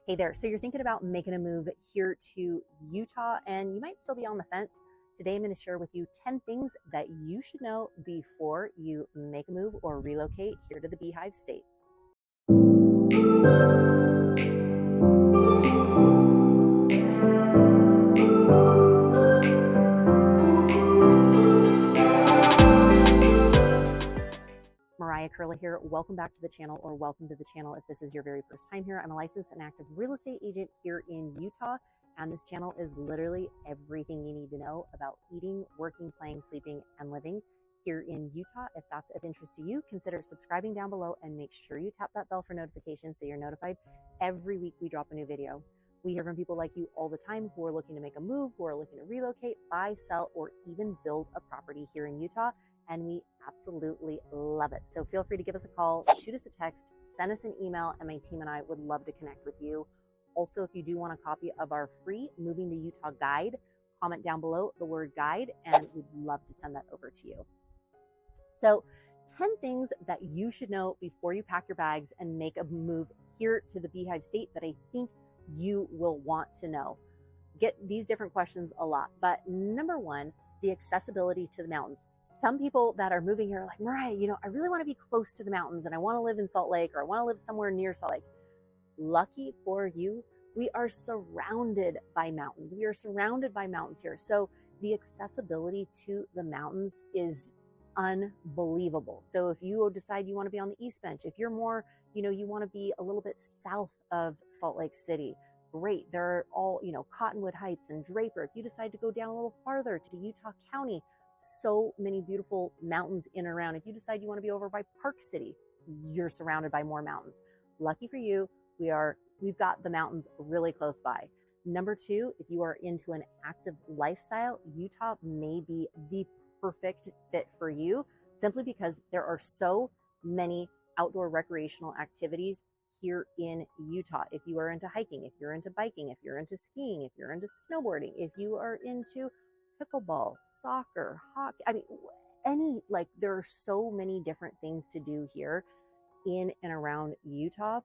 Hey there, so you're thinking about making a move here to Utah and you might still be on the fence. Today I'm going to share with you 10 things that you should know before you make a move or relocate here to the Beehive State. Mariah Curley here. Welcome back to the channel, or welcome to the channel if this is your very first time here. I'm a licensed and active real estate agent here in Utah, and this channel is literally everything you need to know about eating, working, playing, sleeping, and living here in Utah. If that's of interest to you, consider subscribing down below and make sure you tap that bell for notifications so you're notified every week we drop a new video. We hear from people like you all the time who are looking to make a move, who are looking to relocate, buy, sell, or even build a property here in Utah, and we absolutely love it. So feel free to give us a call, shoot us a text, send us an email, and my team and I would love to connect with you. Also, if you do want a copy of our free Moving to Utah guide, comment down below the word guide, and we'd love to send that over to you. So 10 things that you should know before you pack your bags and make a move here to the Beehive State that I think you will want to know. Get these different questions a lot, but number one, the accessibility to the mountains. Some people that are moving here are like, Mariah, I really want to be close to the mountains and I want to live in Salt Lake, or I want to live somewhere near Salt Lake. Lucky for you, we are surrounded by mountains. We are surrounded by mountains here. So the accessibility to the mountains is unbelievable. So if you decide you want to be on the East Bench, if you're more, you want to be a little bit south of Salt Lake City, great. There are all, Cottonwood Heights and Draper. If you decide to go down a little farther to Utah County, so many beautiful mountains in and around. If you decide you want to be over by Park City, you're surrounded by more mountains. Lucky for you, we've got the mountains really close by. Number two, if you are into an active lifestyle, Utah may be the perfect fit for you, simply because there are so many outdoor recreational activities here in Utah. If you are into hiking, if you're into biking, if you're into skiing, if you're into snowboarding, if you are into pickleball, soccer, hockey, there are so many different things to do here in and around Utah.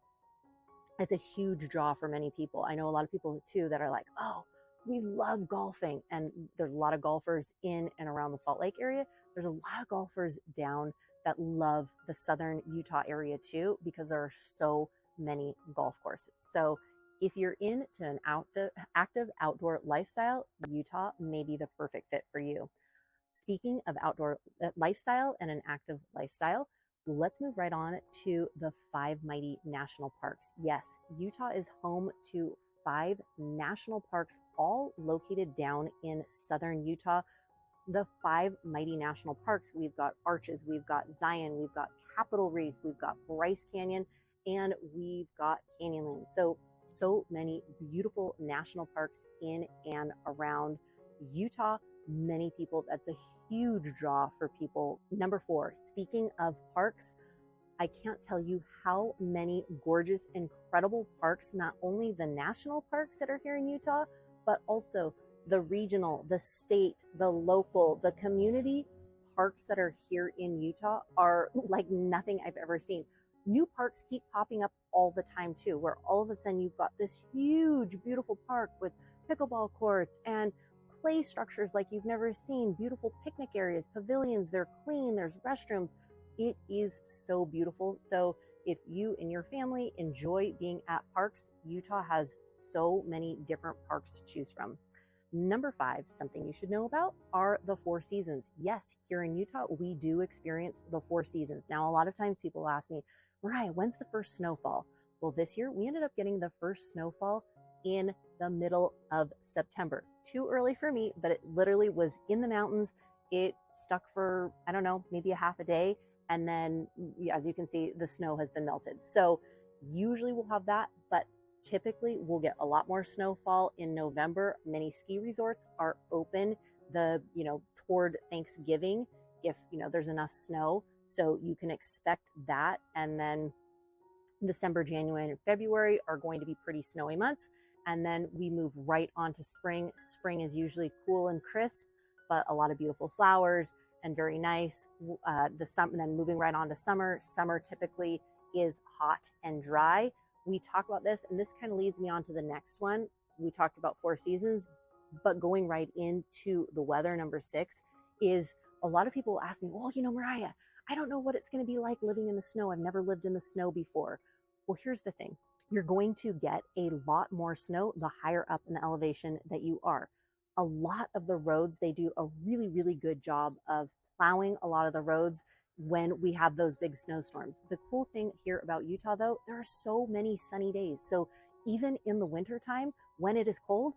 It's a huge draw for many people. I know a lot of people too that are like, oh, we love golfing. And there's a lot of golfers in and around the Salt Lake area. There's a lot of golfers down that love the southern Utah area too, because there are so many golf courses. So if you're into an active outdoor lifestyle, Utah may be the perfect fit for you. Speaking of outdoor lifestyle and an active lifestyle, let's move right on to the 5 mighty national parks. Yes, Utah is home to 5 national parks, all located down in southern Utah. The 5 mighty national parks, we've got Arches, we've got Zion, we've got Capitol Reef, we've got Bryce Canyon, and we've got Canyonland. So many beautiful national parks in and around Utah. Many people, that's a huge draw for people. Number 4, speaking of parks, I can't tell you how many gorgeous, incredible parks, not only the national parks that are here in Utah, but also the regional, the state, the local, the community parks that are here in Utah are like nothing I've ever seen. New parks keep popping up all the time too, where all of a sudden you've got this huge, beautiful park with pickleball courts and play structures like you've never seen, beautiful picnic areas, pavilions, they're clean, there's restrooms. It is so beautiful. So if you and your family enjoy being at parks, Utah has so many different parks to choose from. Number 5, something you should know about are the 4 seasons. Yes, here in Utah, we do experience the 4 seasons. Now, a lot of times people ask me, Mariah, when's the first snowfall? Well, this year we ended up getting the first snowfall in the middle of September. Too early for me, but it literally was in the mountains. It stuck for, I don't know, maybe a half a day. And then, as you can see, the snow has been melted. So usually we'll have that, but typically we'll get a lot more snowfall in November. Many ski resorts are open toward Thanksgiving if, there's enough snow. So you can expect that. And then December, January, and February are going to be pretty snowy months. And then we move right on to spring. Spring is usually cool and crisp, but a lot of beautiful flowers and very nice. Then moving right on to summer. Summer typically is hot and dry We talk about this, and this kind of leads me on to the next one. We talked about 4 seasons, but going right into the weather, number 6, is a lot of people ask me, well, Mariah, I don't know what it's going to be like living in the snow. I've never lived in the snow before. Well, here's the thing. You're going to get a lot more snow the higher up in the elevation that you are. A lot of the roads, they do a really, really good job of plowing a lot of the roads when we have those big snowstorms. The cool thing here about Utah, though, there are so many sunny days. So even in the wintertime, when it is cold,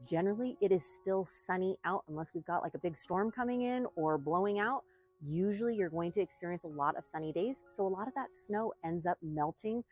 generally it is still sunny out unless we've got like a big storm coming in or blowing out. Usually you're going to experience a lot of sunny days. So a lot of that snow ends up melting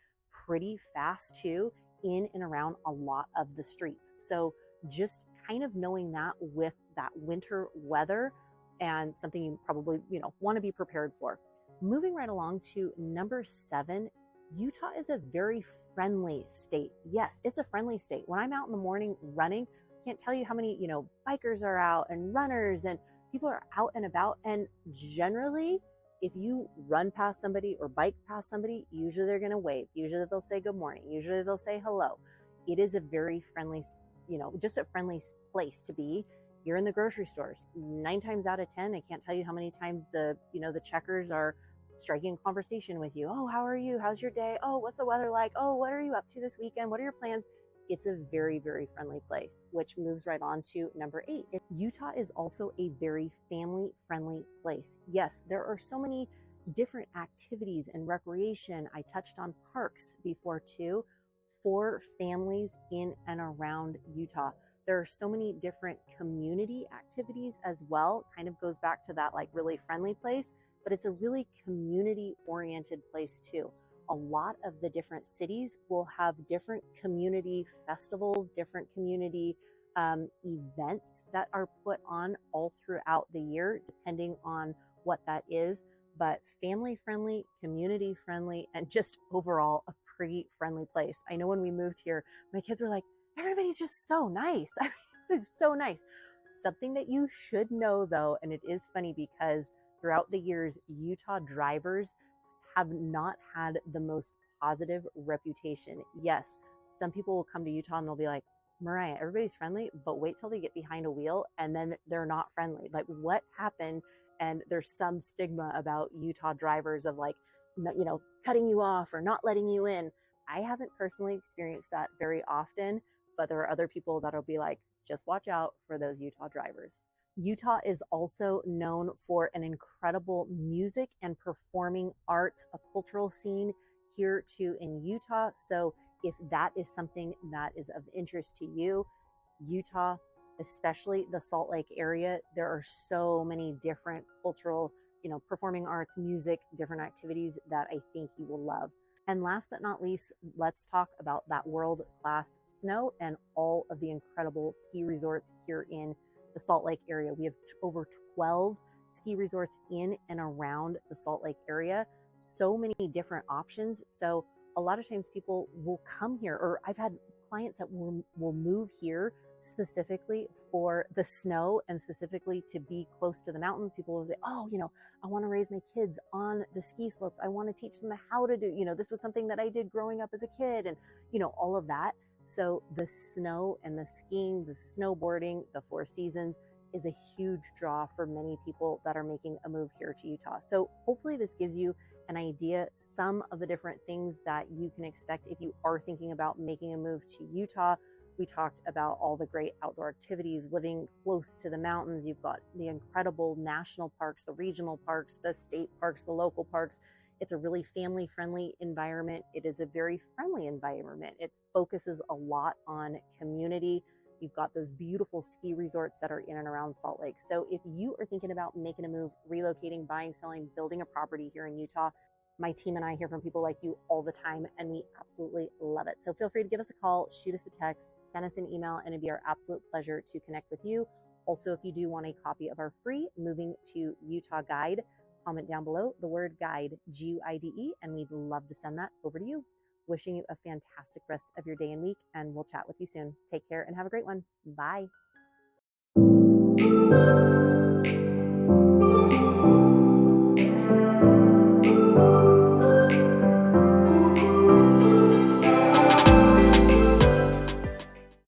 pretty fast too in and around a lot of the streets. So just kind of knowing that with that winter weather, and something you probably, want to be prepared for. Moving right along to number 7, Utah is a very friendly state. Yes, it's a friendly state. When I'm out in the morning running, I can't tell you how many, bikers are out and runners and people are out and about. And generally, if you run past somebody or bike past somebody, usually they're going to wave. Usually they'll say good morning. Usually they'll say hello. It is a very friendly, just a friendly place to be. You're in the grocery stores. 9 times out of 10, I can't tell you how many times the checkers are striking a conversation with you. Oh, how are you? How's your day? Oh, what's the weather like? Oh, what are you up to this weekend? What are your plans? It's a very, very friendly place, which moves right on to number 8. Utah is also a very family-friendly place. Yes, there are so many different activities and recreation. I touched on parks before too, for families in and around Utah. There are so many different community activities as well. Kind of goes back to that like really friendly place, but it's a really community oriented place too. A lot of the different cities will have different community festivals, different community events that are put on all throughout the year, depending on what that is. But family friendly, community friendly, and just overall a pretty friendly place. I know when we moved here, my kids were like, everybody's just so nice. I mean, it's so nice. Something that you should know though, and it is funny because throughout the years, Utah drivers have not had the most positive reputation. Yes, some people will come to Utah and they'll be like, Mariah, everybody's friendly, but wait till they get behind a wheel and then they're not friendly. Like, what happened? And there's some stigma about Utah drivers of like, cutting you off or not letting you in. I haven't personally experienced that very often, but there are other people that'll be like, just watch out for those Utah drivers. Utah is also known for an incredible music and performing arts, a cultural scene here too in Utah. So if that is something that is of interest to you, Utah, especially the Salt Lake area, there are so many different cultural, performing arts, music, different activities that I think you will love. And last but not least, let's talk about that world-class snow and all of the incredible ski resorts here in the Salt Lake area. We have over 12 ski resorts in and around the Salt Lake area. So many different options. So a lot of times people will come here, or I've had clients that will move here specifically for the snow and specifically to be close to the mountains. People will say, oh, I want to raise my kids on the ski slopes. I want to teach them how to do, this was something that I did growing up as a kid, and, all of that. So the snow and the skiing, the snowboarding, the 4 seasons is a huge draw for many people that are making a move here to Utah. So hopefully this gives you an idea, some of the different things that you can expect if you are thinking about making a move to Utah. We talked about all the great outdoor activities, living close to the mountains. You've got the incredible national parks, the regional parks, the state parks, the local parks. It's a really family-friendly environment. It is a very friendly environment. It focuses a lot on community. You've got those beautiful ski resorts that are in and around Salt Lake. So if you are thinking about making a move, relocating, buying, selling, building a property here in Utah, my team and I hear from people like you all the time, and we absolutely love it. So feel free to give us a call, shoot us a text, send us an email, and it'd be our absolute pleasure to connect with you. Also, if you do want a copy of our free Moving to Utah guide, comment down below the word guide, Guide, and we'd love to send that over to you. Wishing you a fantastic rest of your day and week, and we'll chat with you soon. Take care and have a great one. Bye.